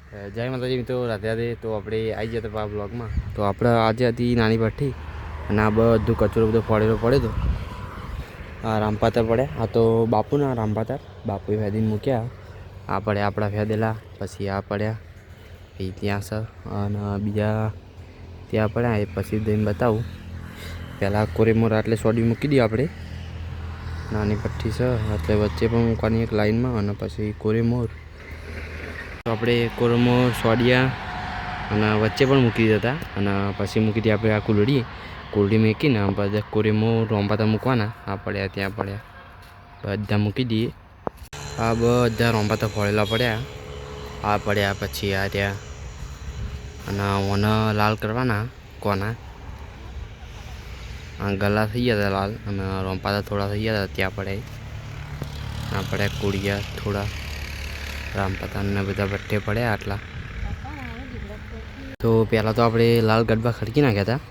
જય માતાજી મિત્રો, રાધે રાધે. તો આપણે આવી ગયા હતા બ્લોગમાં. તો આપણે આજે હતી નાની ભઠ્ઠી અને આ બધું કચરો બધો ફોડેલો પડ્યો હતો. આ રામપાતર પડ્યા. આ તો બાપુના રામપાતર બાપુએ ફેદીને મૂક્યા. આ પડ્યા આપણા ફેદેલા, પછી આ પડ્યા એ ત્યાં છે અને બીજા ત્યાં પડ્યા એ પછી દઈને બતાવું. પહેલાં કોરેમોર આટલે સોડી મૂકી દઈએ આપણે. નાની ભઠ્ઠી છે એટલે વચ્ચે પણ મૂકવાની એક લાઈનમાં અને પછી કોરેમોર. તો આપણે કોરેમોર સોડિયા અને વચ્ચે પણ મૂકી દીધા હતા અને પછી મૂકી દઈએ આપણે આ કુલડી મૂકીને બધા કોરેમોર રોંપાતા મૂકવાના. આ પડ્યા ત્યાં પડ્યા બધા મૂકી દઈએ. આ બધા રોંપાતા ફોડેલા પડ્યા. આ પડ્યા પછી આ ત્યાં અને ઓને લાલ કરવાના કોના. આ ગલા થઈ ગયા હતા લાલ અને રોંપાતા થોડા થઈ ગયા હતા ત્યાં પડ્યા. આ પડ્યા કુડિયા થોડા રામપતાને બધા ભઠ્ઠે પડ્યા આટલા. તો પહેલાં તો આપણે લાલ ગડબા ખડકી નાખ્યા હતા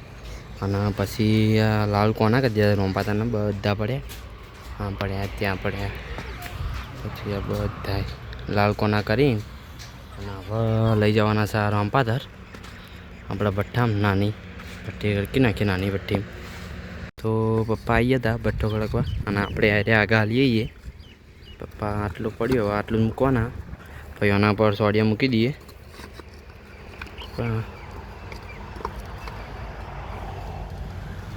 અને પછી આ લાલ કોના કરી દીધા રોંપાતાને બધા પડ્યા. હા પડ્યા ત્યાં પડ્યા પછી આ બધા લાલ કોના કરી અને હવે લઈ જવાના છે આ રોંપાતર આપણા ભઠ્ઠામાં. નાની ભઠ્ઠી ખડકી નાખી નાની ભઠ્ઠી. તો પપ્પા આવી ગયા હતા ભઠ્ઠો ખડકવા અને આપણે આગળ હાલી જઈએ. પપ્પા આટલું પડ્યો આટલું મૂકવાના પછી એના પર સોડિયા મૂકી દઈએ.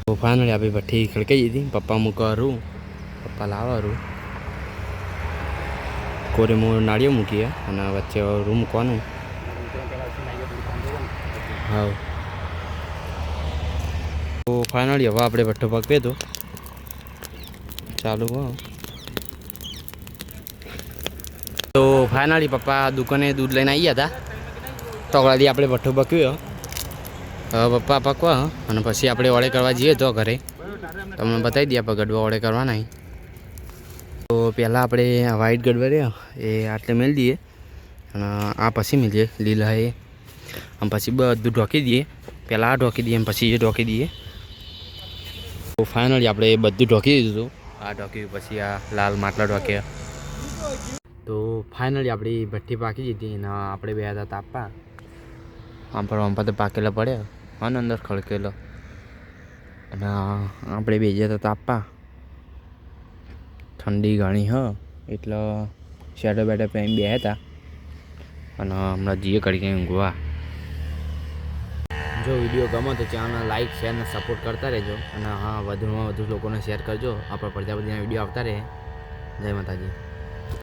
તો ફાઇનલી આપણી ભઠ્ઠી ખડકાઈ હતી. પપ્પા મૂકવારું પપ્પા લાવવાનું કોરેમોર નાળિયો મૂકીએ અને વચ્ચે રૂ મૂકવાનું. હા તો ફાઇનલી હવે આપણે ભઠ્ઠો પકવે તો ચાલુ હો. તો ફાઇનલી પપ્પા દુકાને દૂધ લઈને આવી ગયા હતા. તોગળાથી આપણે ભઠ્ઠો પકવ્યો. હવે પપ્પા પકવા અને પછી આપણે ઓળે કરવા જઈએ તો ઘરે તમને બતાવી દઈએ આપણે ગડવા ઓળે કરવાના. તો પહેલાં આપણે આ વ્હાઈટ ગડવા રહ્યો એ આટલે મેળી દઈએ અને આ પછી મેળીએ લીલા એ અને પછી બધું ઢોકી દઈએ. પહેલાં આ ઢોકી દઈએ અને પછી એ ઢોકી દઈએ. તો ફાઇનલી આપણે બધું ઢોકી દીધું. આ ઢોક્યું પછી આ લાલ માટલા ઢોક્યા. તો ફાઇનલી આપણી ભઠ્ઠી પાકી દીધી અને આપણે બે હતા તાપવા. આમ તો પાકેલા પડ્યા અને અંદર ખડકેલો અને આપણે બે જતા તાપવા. ઠંડી ઘણી હ એટલે શેડો બેડો પહેરી બે હતા અને હમણાં જીએ કરીને ઊંઘવા. જો વિડીયો ગમો તો ચેનલને લાઇક શેર અને સપોર્ટ કરતા રહેજો અને હા વધુમાં વધુ લોકોને શેર કરજો. આપણા પ્રજાપતિના વિડીયો આવતા રહે. જય માતાજી.